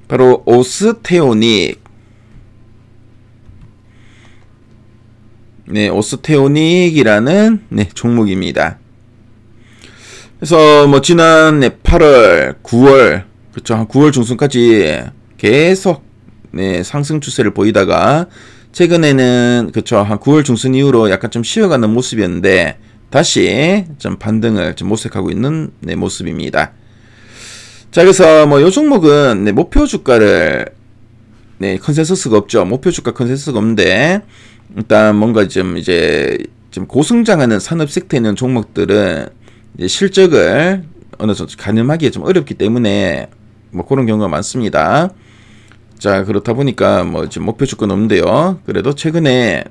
바로 오스테오닉. 네, 오스테오닉이라는 종목입니다. 그래서 뭐 지난 8월, 9월, 그쵸, 한 9월 중순까지 계속 상승 추세를 보이다가 최근에는 그쵸, 한 9월 중순 이후로 약간 좀 쉬어가는 모습이었는데 다시 좀 반등을 좀 모색하고 있는 모습입니다. 자, 그래서 뭐 요 종목은 목표 주가를 컨센서스가 없죠. 목표 주가 컨센서스가 없는데 일단 뭔가 좀 이제 좀 고성장하는 산업 섹터에 있는 종목들은 이제 실적을 어느 정도 가늠하기가 좀 어렵기 때문에 뭐 그런 경우가 많습니다. 자, 그렇다 보니까 뭐 지금 목표 주가는 없는데요. 그래도 최근에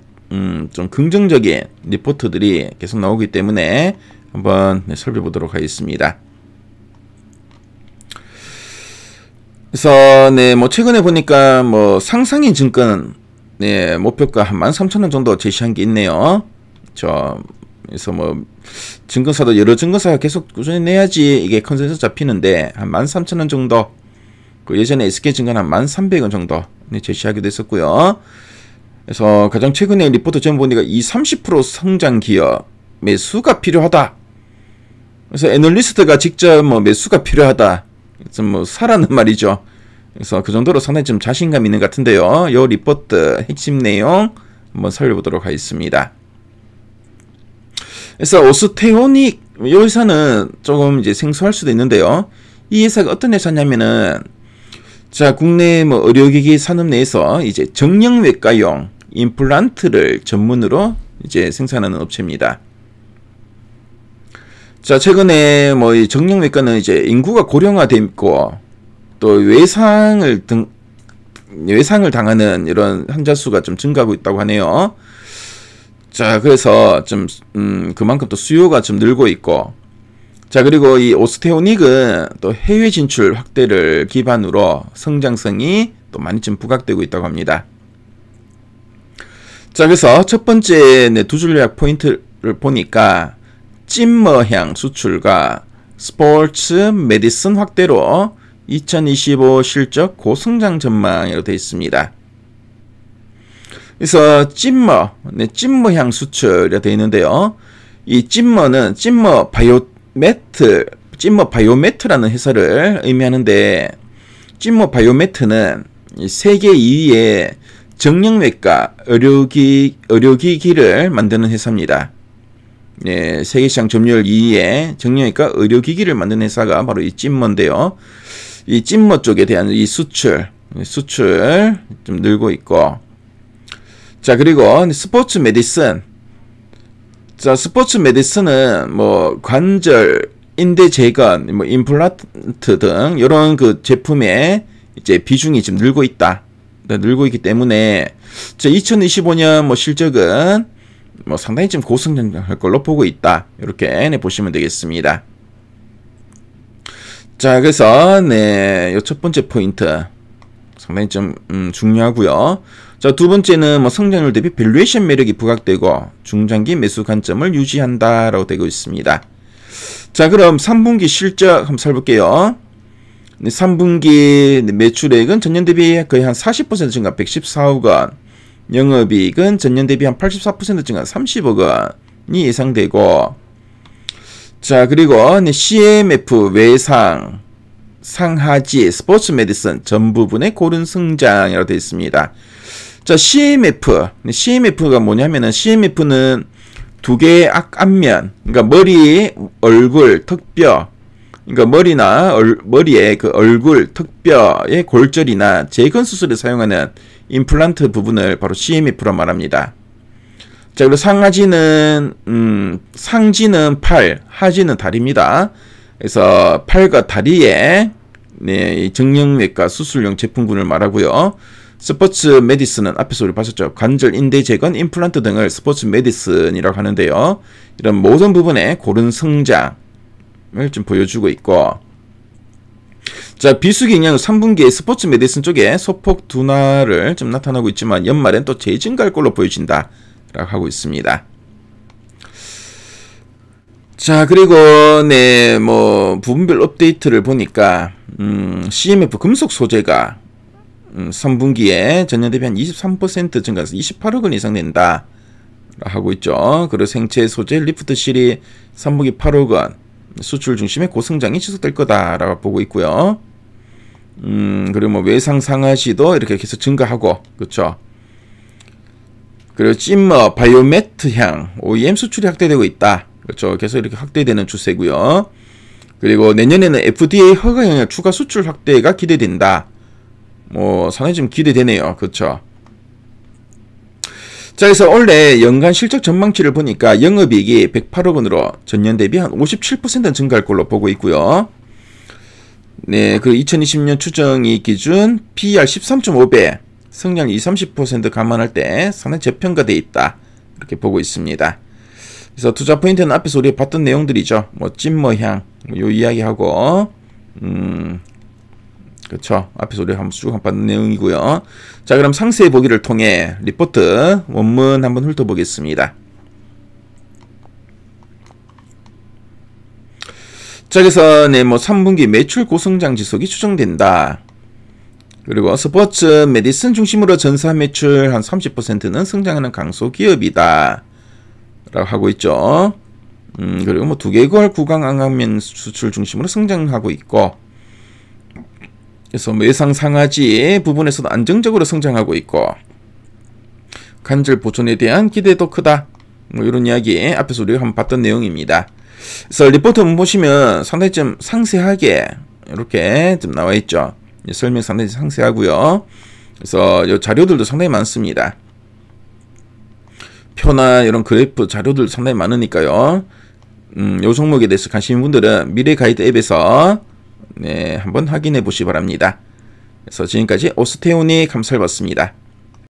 좀 긍정적인 리포트들이 계속 나오기 때문에 한번 살펴보도록 하겠습니다. 그래서 뭐 최근에 보니까 뭐 상상인 증권 목표가 한 13,000원 정도 제시한 게 있네요. 그래서 뭐 증권사도 여러 증권사가 계속 꾸준히 내야지 이게 컨센서스 잡히는데 한 13,000원 정도, 그 예전에 SK증권 한 1,300원 정도 제시하기도 했었고요. 그래서 가장 최근에 리포트 전 보니까 이 30% 성장 기업 매수가 필요하다. 그래서 애널리스트가 직접 뭐 매수가 필요하다. 그래서 뭐 사라는 말이죠. 그래서 그 정도로 상당히 좀 자신감 있는 것 같은데요. 요 리포트 핵심 내용 한번 살펴보도록 하겠습니다. 그래서 오스테오닉 이 회사는 조금 이제 생소할 수도 있는데요. 이 회사가 어떤 회사냐면은 자, 국내 뭐 의료기기 산업 내에서 이제 정형외과용 임플란트를 전문으로 이제 생산하는 업체입니다. 자, 최근에 뭐 이 정형외과는 이제 인구가 고령화돼 있고 또 외상을 당하는 이런 환자 수가 좀 증가하고 있다고 하네요. 자, 그래서 좀 그만큼 또 수요가 좀 늘고 있고, 자, 그리고 이 오스테오닉은 또 해외 진출 확대를 기반으로 성장성이 또 많이 좀 부각되고 있다고 합니다. 자, 그래서 첫 번째 두 전략 포인트를 보니까 찐머향 수출과 스포츠 메디슨 확대로 2025 실적 고성장 전망이라고 되어 있습니다. 그래서 찐머향 수출이 되어 있는데요. 이 찐머는 찐머 바이오메트라는 회사를 의미하는데, 찐머 바이오메트는 세계 2위의 정형외과 의료기기를 만드는 회사입니다. 세계시장 점유율 2위의 정형외과 의료기기를 만드는 회사가 바로 이 찐머인데요. 이 찐머 쪽에 대한 이 수출 좀 늘고 있고, 자, 그리고 스포츠 메디슨. 자, 스포츠 메디슨은 뭐 관절, 인대 재건, 뭐 임플란트 등 이런 그 제품의 이제 비중이 지금 늘고 있다. 늘고 있기 때문에 자, 2025년 뭐 실적은 뭐 상당히 좀 고성장할 걸로 보고 있다. 이렇게 보시면 되겠습니다. 자, 그래서 요 첫 번째 포인트 상당히 좀 중요하고요. 자, 두 번째는 뭐 성장률 대비 밸류에이션 매력이 부각되고 중장기 매수 관점을 유지한다라고 되고 있습니다. 자, 그럼 3분기 실적 한번 살펴볼게요. 3분기 매출액은 전년 대비 거의 한 40% 증가 114억 원, 영업이익은 전년 대비 한 84% 증가 30억 원이 예상되고, 자, 그리고 CMF 외상, 상하지, 스포츠 메디슨 전 부분의 고른 성장이라고 되어 있습니다. 자, CMF가 뭐냐면은 CMF는 두 개의 앞면, 그러니까 머리, 얼굴, 턱뼈, 그러니까 머리에 그 얼굴, 턱뼈의 골절이나 재건 수술에 사용하는 임플란트 부분을 바로 CMF로 말합니다. 자, 그리고 상하지는 상지는 팔, 하지는 다리입니다. 그래서 팔과 다리에 이 정형외과 수술용 제품군을 말하고요. 스포츠 메디슨은 앞에서 우리 봤었죠. 관절, 인대 재건, 임플란트 등을 스포츠 메디슨이라고 하는데요. 이런 모든 부분에 고른 성장을 좀 보여주고 있고, 자, 비수기량은 3분기에 스포츠 메디슨 쪽에 소폭 둔화를 좀 나타나고 있지만 연말엔 또 재증가할 걸로 보여진다 라고 하고 있습니다. 자, 그리고 뭐 부분별 업데이트를 보니까 CMF 금속 소재가 3분기에 전년 대비 한 23% 증가해서 28억 원 이상 낸다 하고 있죠. 그리고 생체 소재 리프트 실이 3분기 8억 원, 수출 중심의 고성장이 지속될 거다라고 보고 있고요. 그리고 뭐 외상 상하시도 이렇게 계속 증가하고, 그렇죠. 그리고 찜머 바이오매트 향 OEM 수출이 확대되고 있다. 그렇죠. 계속 이렇게 확대되는 추세고요. 그리고 내년에는 FDA 허가영역 추가 수출 확대가 기대된다. 뭐 상당히 좀 기대되네요. 그렇죠. 자, 그래서 올해 연간 실적 전망치를 보니까 영업이익이 108억 원으로 전년 대비 한 57% 증가할 걸로 보고 있고요. 네, 그 2020년 추정이익 기준 PER 13.5배, 성장률 20-30% 감안할 때 상당히 저평가되어 있다. 이렇게 보고 있습니다. 그래서 투자 포인트는 앞에서 우리가 봤던 내용들이죠. 뭐 찐머향, 요 이야기하고, 그렇죠. 앞에서 우리가 한번 쭉 봤던 내용이고요. 자, 그럼 상세 보기를 통해 리포트 원문 한번 훑어보겠습니다. 자, 그래서 네, 뭐 3분기 매출 고성장 지속이 추정된다. 그리고 스포츠 메디슨 중심으로 전사 매출 한 30%는 성장하는 강소 기업이다 라고 하고 있죠. 그리고 뭐 두개골 구강 안강면 수출 중심으로 성장하고 있고, 그래서 외상 상하지 부분에서도 안정적으로 성장하고 있고, 관절 보존에 대한 기대도 크다. 뭐 이런 이야기 앞에서 우리가 한번 봤던 내용입니다. 그래서 리포트 보시면 상당히 좀 상세하게 이렇게 좀 나와 있죠. 설명 상당히 상세하고요. 그래서 이 자료들도 상당히 많습니다. 표나 이런 그래프 자료들 상당히 많으니까요. 요 종목에 대해서 관심 있는 분들은 미래가이드 앱에서 네, 한번 확인해 보시기 바랍니다. 그래서 지금까지 오스테오니 감사를 받습니다.